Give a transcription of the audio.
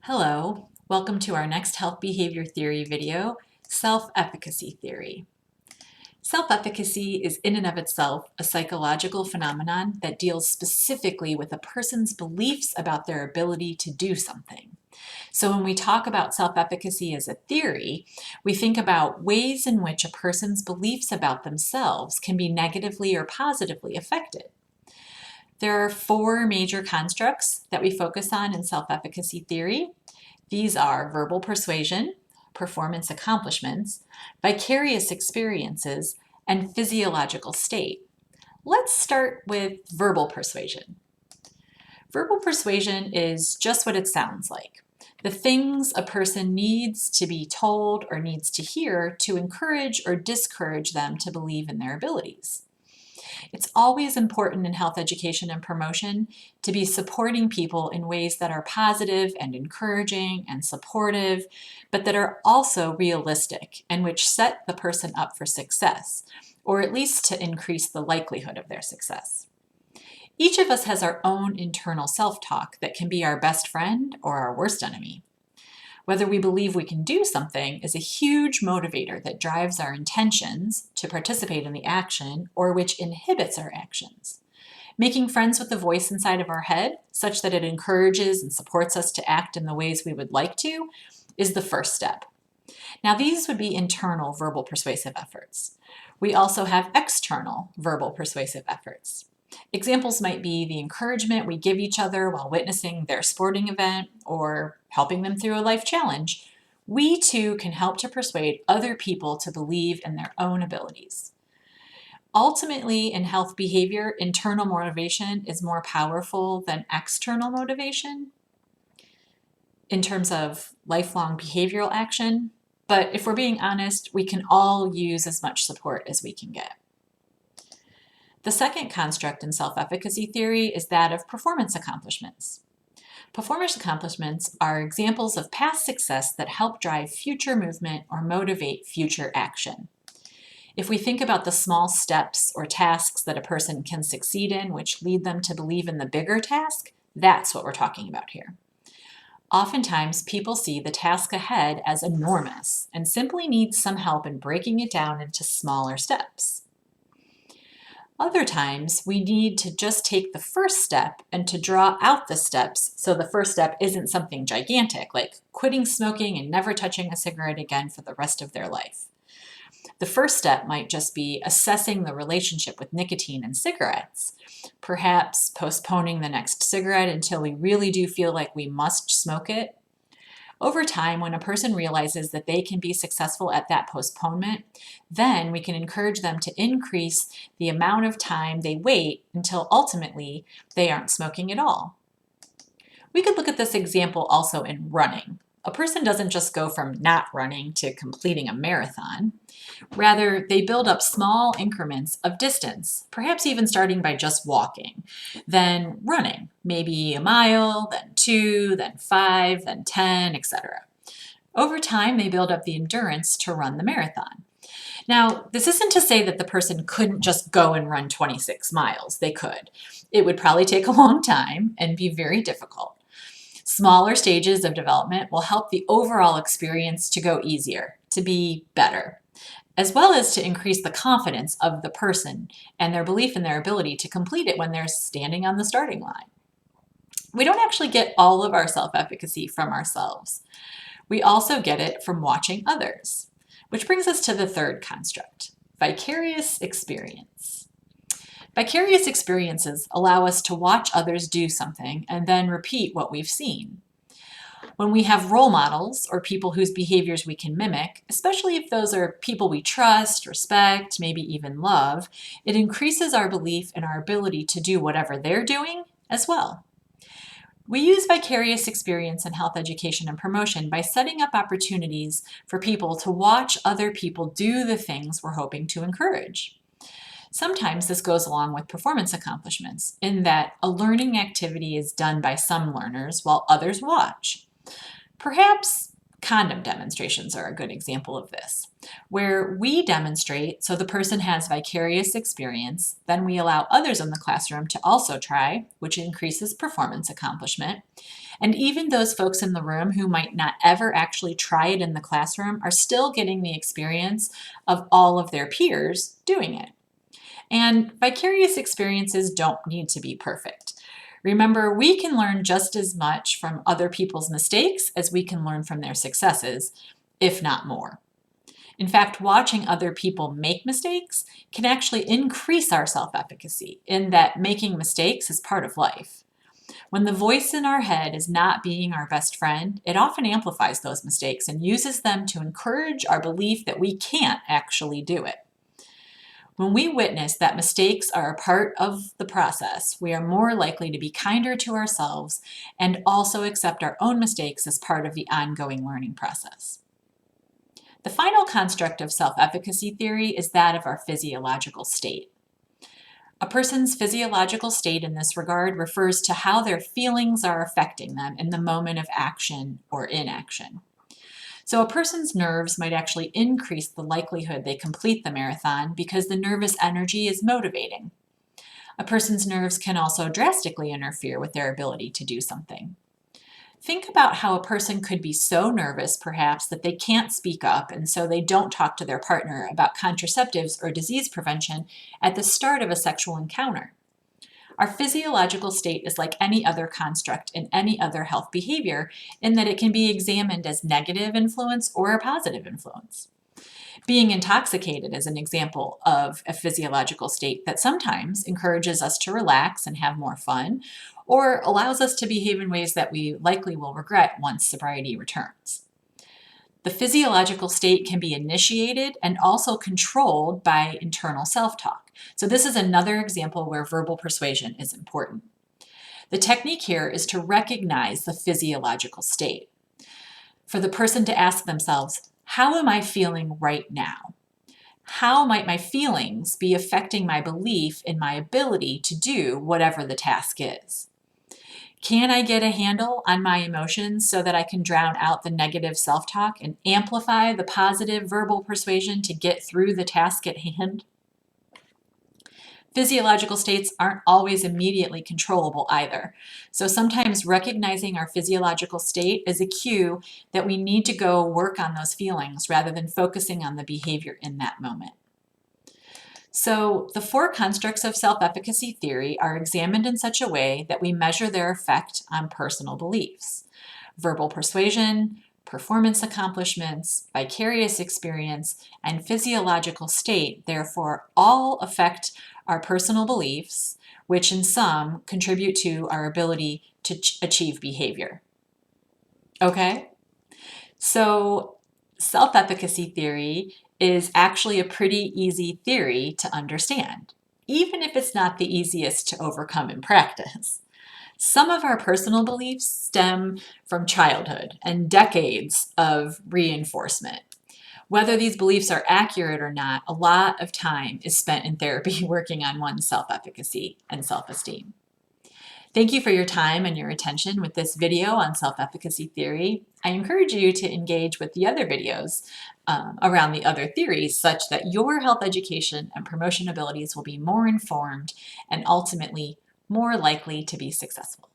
Hello, welcome to our next health behavior theory video, self-efficacy theory. Self-efficacy is in and of itself a psychological phenomenon that deals specifically with a person's beliefs about their ability to do something. So when we talk about self-efficacy as a theory, we think about ways in which a person's beliefs about themselves can be negatively or positively affected. There are four major constructs that we focus on in self-efficacy theory. These are verbal persuasion, performance accomplishments, vicarious experiences, and physiological state. Let's start with verbal persuasion. Verbal persuasion is just what it sounds like. The things a person needs to be told or needs to hear to encourage or discourage them to believe in their abilities. It's always important in health education and promotion to be supporting people in ways that are positive and encouraging and supportive, but that are also realistic and which set the person up for success, or at least to increase the likelihood of their success. Each of us has our own internal self-talk that can be our best friend or our worst enemy. Whether we believe we can do something is a huge motivator that drives our intentions to participate in the action or which inhibits our actions. Making friends with the voice inside of our head, such that it encourages and supports us to act in the ways we would like to, is the first step. Now, these would be internal verbal persuasive efforts. We also have external verbal persuasive efforts. Examples might be the encouragement we give each other while witnessing their sporting event or helping them through a life challenge. We too can help to persuade other people to believe in their own abilities. Ultimately, in health behavior, internal motivation is more powerful than external motivation in terms of lifelong behavioral action. But if we're being honest, we can all use as much support as we can get. The second construct in self-efficacy theory is that of performance accomplishments. Performance accomplishments are examples of past success that help drive future movement or motivate future action. If we think about the small steps or tasks that a person can succeed in, which lead them to believe in the bigger task, that's what we're talking about here. Oftentimes, people see the task ahead as enormous and simply need some help in breaking it down into smaller steps. Other times, we need to just take the first step and to draw out the steps so the first step isn't something gigantic, like quitting smoking and never touching a cigarette again for the rest of their life. The first step might just be assessing the relationship with nicotine and cigarettes, perhaps postponing the next cigarette until we really do feel like we must smoke it. Over time, when a person realizes that they can be successful at that postponement, then we can encourage them to increase the amount of time they wait until ultimately they aren't smoking at all. We could look at this example also in running. A person doesn't just go from not running to completing a marathon. Rather, they build up small increments of distance, perhaps even starting by just walking, then running, maybe a mile, then 2, then 5, then 10, etc. Over time, they build up the endurance to run the marathon. Now, this isn't to say that the person couldn't just go and run 26 miles. They could. It would probably take a long time and be very difficult. Smaller stages of development will help the overall experience to go easier, to be better, as well as to increase the confidence of the person and their belief in their ability to complete it when they're standing on the starting line. We don't actually get all of our self-efficacy from ourselves. We also get it from watching others, which brings us to the third construct, vicarious experience. Vicarious experiences allow us to watch others do something and then repeat what we've seen. When we have role models or people whose behaviors we can mimic, especially if those are people we trust, respect, maybe even love, it increases our belief in our ability to do whatever they're doing as well. We use vicarious experience in health education and promotion by setting up opportunities for people to watch other people do the things we're hoping to encourage. Sometimes this goes along with performance accomplishments, in that a learning activity is done by some learners while others watch. Perhaps condom demonstrations are a good example of this, where we demonstrate so the person has vicarious experience, then we allow others in the classroom to also try, which increases performance accomplishment, And even those folks in the room who might not ever actually try it in the classroom are still getting the experience of all of their peers doing it. And vicarious experiences don't need to be perfect. Remember, we can learn just as much from other people's mistakes as we can learn from their successes, if not more. In fact, watching other people make mistakes can actually increase our self-efficacy in that making mistakes is part of life. When the voice in our head is not being our best friend, it often amplifies those mistakes and uses them to encourage our belief that we can't actually do it. When we witness that mistakes are a part of the process, we are more likely to be kinder to ourselves and also accept our own mistakes as part of the ongoing learning process. The final construct of self-efficacy theory is that of our physiological state. A person's physiological state in this regard refers to how their feelings are affecting them in the moment of action or inaction. So a person's nerves might actually increase the likelihood they complete the marathon because the nervous energy is motivating. A person's nerves can also drastically interfere with their ability to do something. Think about how a person could be so nervous, perhaps, that they can't speak up, and so they don't talk to their partner about contraceptives or disease prevention at the start of a sexual encounter. Our physiological state is like any other construct in any other health behavior in that it can be examined as negative influence or a positive influence. Being intoxicated is an example of a physiological state that sometimes encourages us to relax and have more fun, or allows us to behave in ways that we likely will regret once sobriety returns. The physiological state can be initiated and also controlled by internal self-talk. So this is another example where verbal persuasion is important. The technique here is to recognize the physiological state. For the person to ask themselves, how am I feeling right now? How might my feelings be affecting my belief in my ability to do whatever the task is? Can I get a handle on my emotions so that I can drown out the negative self-talk and amplify the positive verbal persuasion to get through the task at hand? Physiological states aren't always immediately controllable either. So sometimes recognizing our physiological state is a cue that we need to go work on those feelings rather than focusing on the behavior in that moment. So the four constructs of self-efficacy theory are examined in such a way that we measure their effect on personal beliefs. Verbal persuasion, performance accomplishments, vicarious experience, and physiological state, therefore, all affect our personal beliefs, which in sum contribute to our ability to achieve behavior. Okay? So self-efficacy theory is actually a pretty easy theory to understand, even if it's not the easiest to overcome in practice. Some of our personal beliefs stem from childhood and decades of reinforcement. Whether these beliefs are accurate or not, a lot of time is spent in therapy working on one's self-efficacy and self-esteem. Thank you for your time and your attention with this video on self-efficacy theory. I encourage you to engage with the other videos around the other theories such that your health education and promotion abilities will be more informed and ultimately more likely to be successful.